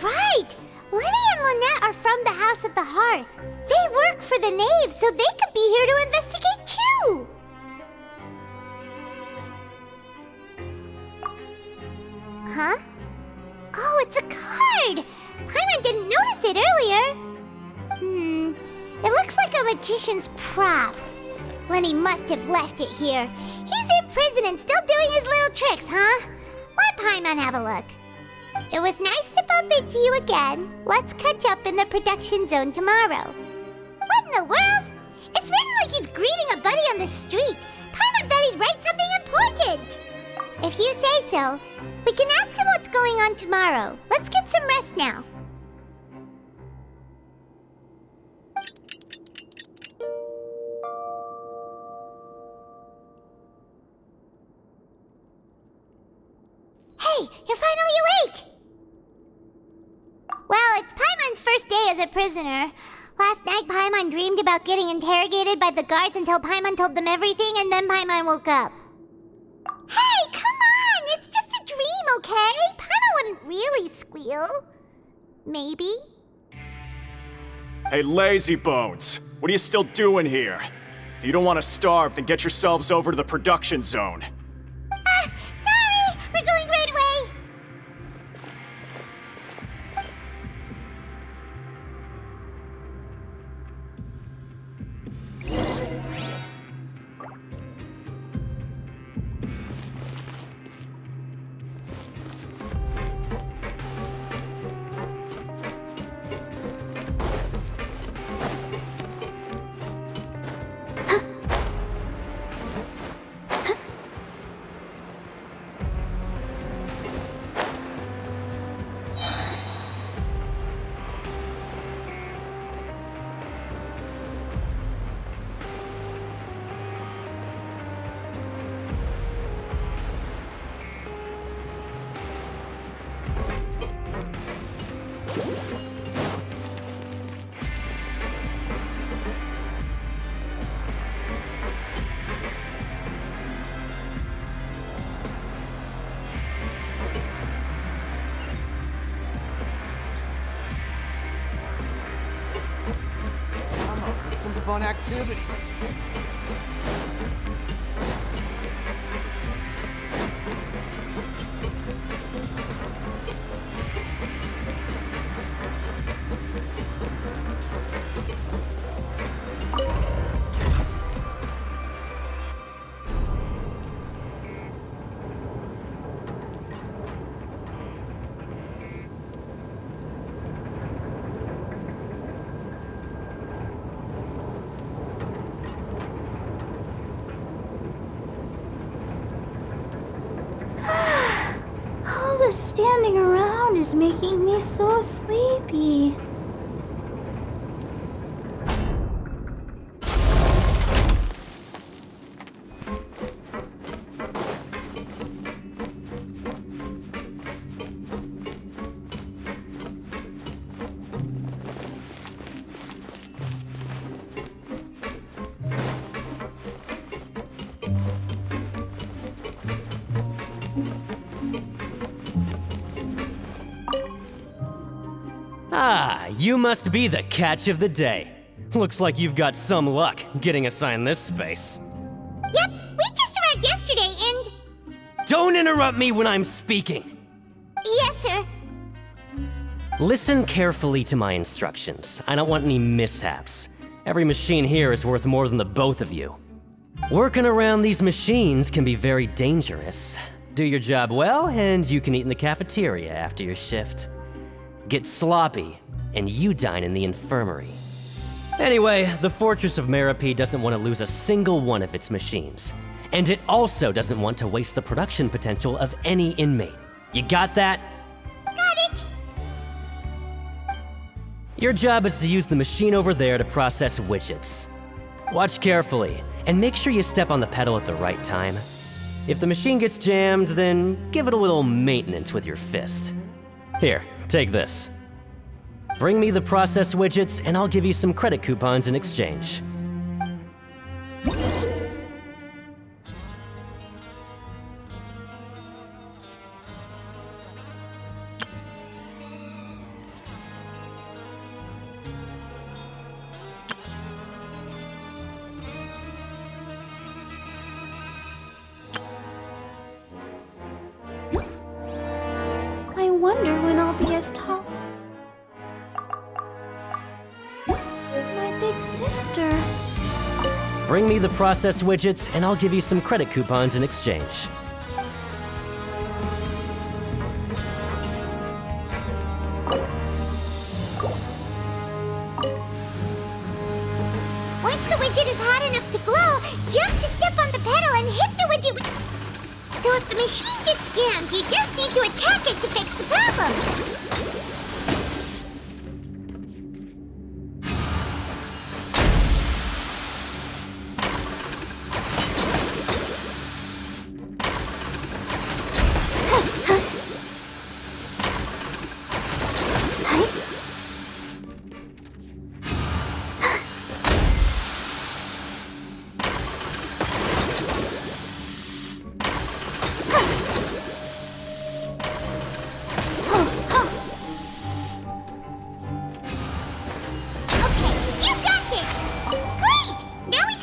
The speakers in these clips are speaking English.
right! Lenny and Lynette are from the House of the Hearth. They work for the Knave, so they could be here to investigate too! Huh? Oh, it's a card! Paimon didn't notice it earlier. It looks like a magician's prop. Lenny must have left it here. He's in prison and still doing his little tricks, huh? Let Paimon have a look. It was nice to bump into you again. Let's catch up in the production zone tomorrow. What in the world? It's written like he's greeting a buddy on the street. Paimon thought he'd write something important. If you say so, we can ask him what's going on tomorrow. Let's get some rest now. Hey, you're finally awake! Well, it's Paimon's first day as a prisoner. Last night, Paimon dreamed about getting interrogated by the guards until Paimon told them everything, and then Paimon woke up. Hey, come on! It's just a dream, okay? Paimon wouldn't really squeal. Maybe? Hey, lazy bones! What are you still doing here? If you don't want to starve, then get yourselves over to the production zone. Sorry! We're going right away! Some fun activities. Standing around is making me so sleepy. Ah, you must be the catch of the day. Looks like you've got some luck getting assigned this space. Yep, we just arrived yesterday and... Don't interrupt me when I'm speaking! Yes, sir. Listen carefully to my instructions. I don't want any mishaps. Every machine here is worth more than the both of you. Working around these machines can be very dangerous. Do your job well, and you can eat in the cafeteria after your shift. Get sloppy, and you dine in the infirmary. Anyway, the Fortress of Meropide doesn't want to lose a single one of its machines. And it also doesn't want to waste the production potential of any inmate. You got that? Got it! Your job is to use the machine over there to process widgets. Watch carefully, and make sure you step on the pedal at the right time. If the machine gets jammed, then give it a little maintenance with your fist. Here, take this. Bring me the process widgets, and I'll give you some credit coupons in exchange. Bring me the process widgets, and I'll give you some credit coupons in exchange. Once the widget is hot enough to glow, jump to step on the pedal and hit the widget So if the machine gets jammed, you just need to attack it to fix the problem.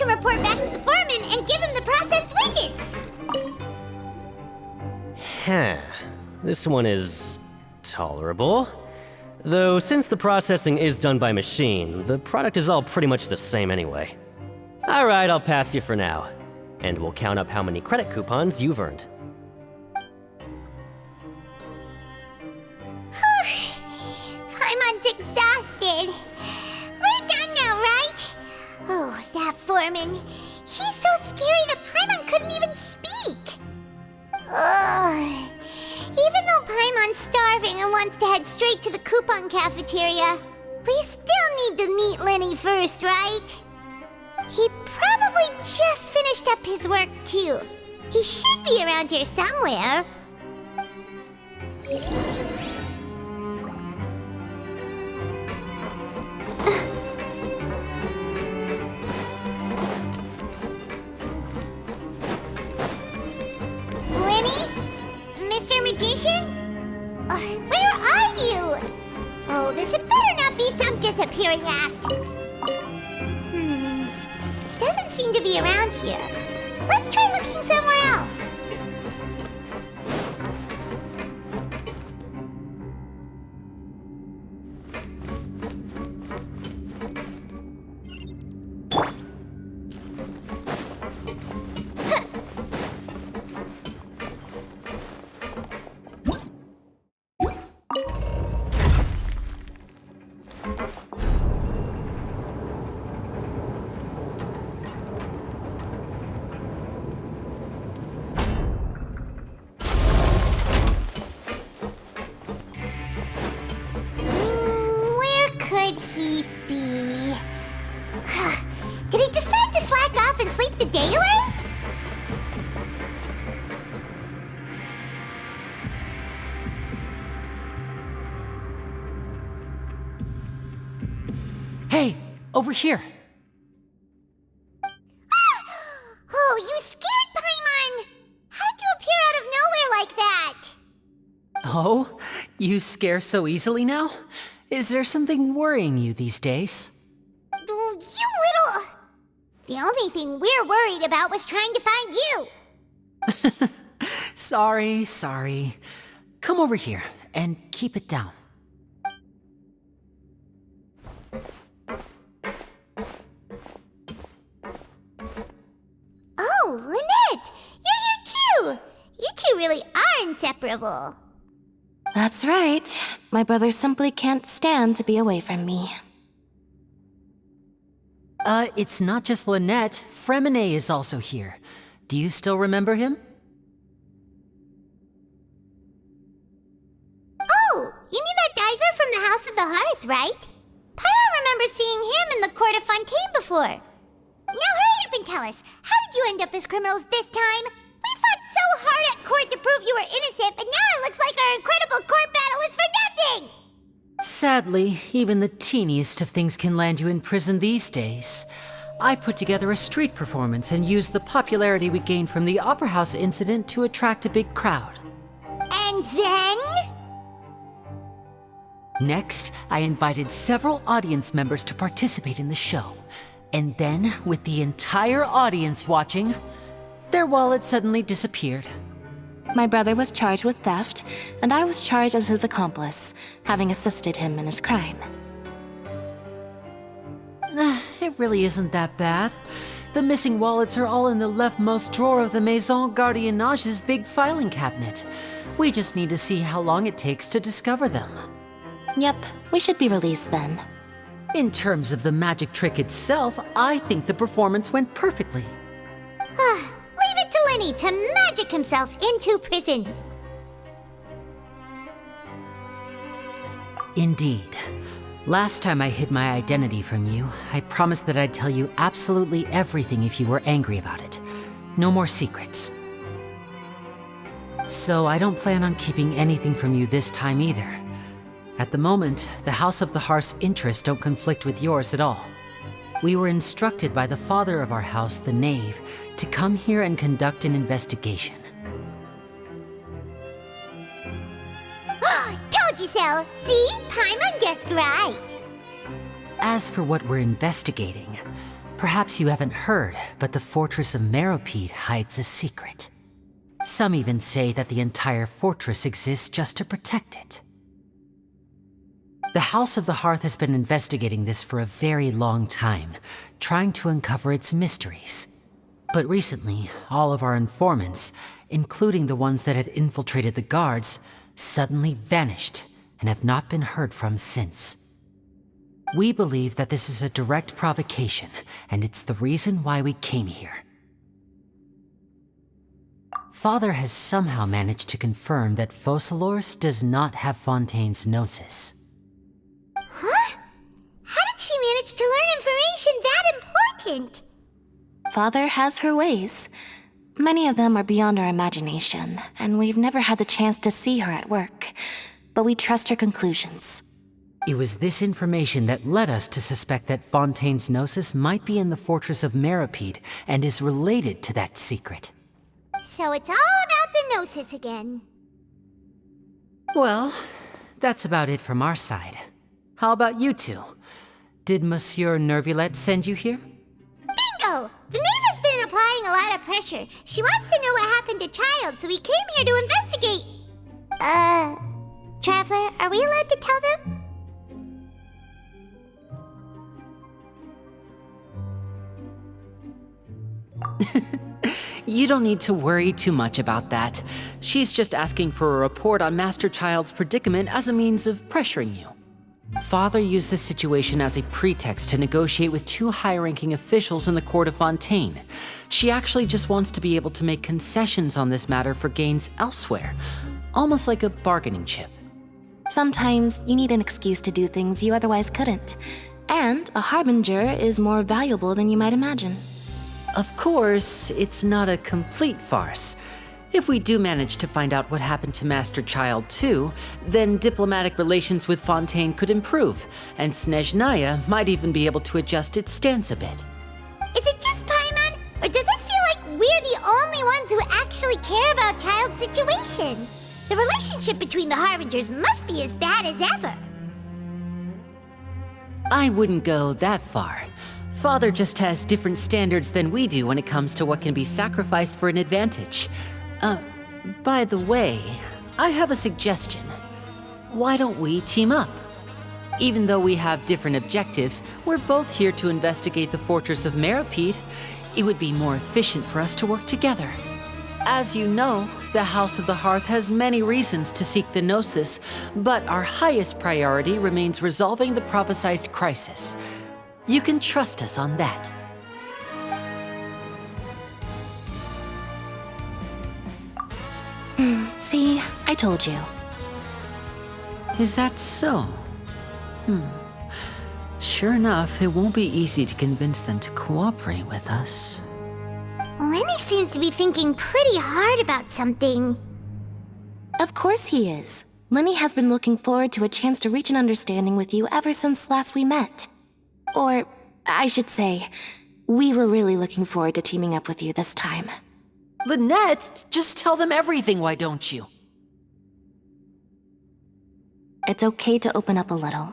Report back to the foreman and give him the processed widgets! This one is tolerable. Though since the processing is done by machine, the product is all pretty much the same anyway. Alright, I'll pass you for now. And we'll count up how many credit coupons you've earned. Paimon's exhausted. We're done now, right? Oh, that foreman. He's so scary that Paimon couldn't even speak. Ugh. Even though Paimon's starving and wants to head straight to the coupon cafeteria, we still need to meet Lenny first, right? He probably just finished up his work, too. He should be around here somewhere. Where are you? Oh, this had better not be some disappearing act. It doesn't seem to be around here. Let's try looking somewhere else. Did he decide to slack off and sleep the day away? Hey, over here. Oh, you scared Paimon! How did you appear out of nowhere like that? Oh, you scare so easily now? Is there something worrying you these days? You little... The only thing we're worried about was trying to find you. Sorry. Come over here and keep it down. Oh, Lynette! You're here too! You two really are inseparable. That's right. My brother simply can't stand to be away from me. It's not just Lynette. Fremine is also here. Do you still remember him? Oh, you mean that diver from the House of the Hearth, right? Pyro remembers seeing him in the court of Fontaine before. Now hurry up and tell us, how did you end up as criminals this time? We fought so hard at court to prove you were innocent, but now it looks like our incredible court battle was for nothing! Sadly, even the teeniest of things can land you in prison these days. I put together a street performance and used the popularity we gained from the Opera House incident to attract a big crowd. And then? Next, I invited several audience members to participate in the show. And then, with the entire audience watching, their wallet suddenly disappeared. My brother was charged with theft, and I was charged as his accomplice, having assisted him in his crime. It really isn't that bad. The missing wallets are all in the leftmost drawer of the Maison Gardiennage's big filing cabinet. We just need to see how long it takes to discover them. Yep, we should be released then. In terms of the magic trick itself, I think the performance went perfectly. Leave it to Lenny to magic himself into prison. Indeed. Last time I hid my identity from you, I promised that I'd tell you absolutely everything if you were angry about it. No more secrets. So I don't plan on keeping anything from you this time either. At the moment, the House of the Hearth's interests don't conflict with yours at all. We were instructed by the father of our house, the Knave, to come here and conduct an investigation. Told you so. See? Paimon guessed right. As for what we're investigating, perhaps you haven't heard, but the fortress of Meropide hides a secret. Some even say that the entire fortress exists just to protect it. The House of the Hearth has been investigating this for a very long time, trying to uncover its mysteries. But recently, all of our informants, including the ones that had infiltrated the guards, suddenly vanished and have not been heard from since. We believe that this is a direct provocation, and it's the reason why we came here. Father has somehow managed to confirm that Focalors does not have Fontaine's gnosis. Huh? How did she manage to learn information that important? Father has her ways. Many of them are beyond our imagination, and we've never had the chance to see her at work. But we trust her conclusions. It was this information that led us to suspect that Fontaine's gnosis might be in the fortress of Meropide and is related to that secret. So it's all about the Gnosis again. Well, that's about it from our side. How about you two? Did Monsieur Nervulette send you here? Bingo! The Knave has been applying a lot of pressure. She wants to know what happened to Childe, so we came here to investigate. Traveler, are we allowed to tell them? You don't need to worry too much about that. She's just asking for a report on Master Childe's predicament as a means of pressuring you. Father used this situation as a pretext to negotiate with two high-ranking officials in the court of Fontaine. She actually just wants to be able to make concessions on this matter for gains elsewhere, almost like a bargaining chip. Sometimes you need an excuse to do things you otherwise couldn't. And a harbinger is more valuable than you might imagine. Of course, it's not a complete farce. If we do manage to find out what happened to Master Childe too, then diplomatic relations with Fontaine could improve, and Snezhnaya might even be able to adjust its stance a bit. Is it just Paimon, or does it feel like we're the only ones who actually care about Childe's situation? The relationship between the Harbingers must be as bad as ever. I wouldn't go that far. Father just has different standards than we do when it comes to what can be sacrificed for an advantage. By the way, I have a suggestion. Why don't we team up? Even though we have different objectives, we're both here to investigate the fortress of Meropide. It would be more efficient for us to work together. As you know, the House of the Hearth has many reasons to seek the Gnosis, but our highest priority remains resolving the prophesized crisis. You can trust us on that. See, I told you. Is that so? Sure enough, it won't be easy to convince them to cooperate with us. Lenny seems to be thinking pretty hard about something. Of course he is. Lenny has been looking forward to a chance to reach an understanding with you ever since last we met. Or, I should say, we were really looking forward to teaming up with you this time. Lynette, just tell them everything, why don't you? It's okay to open up a little.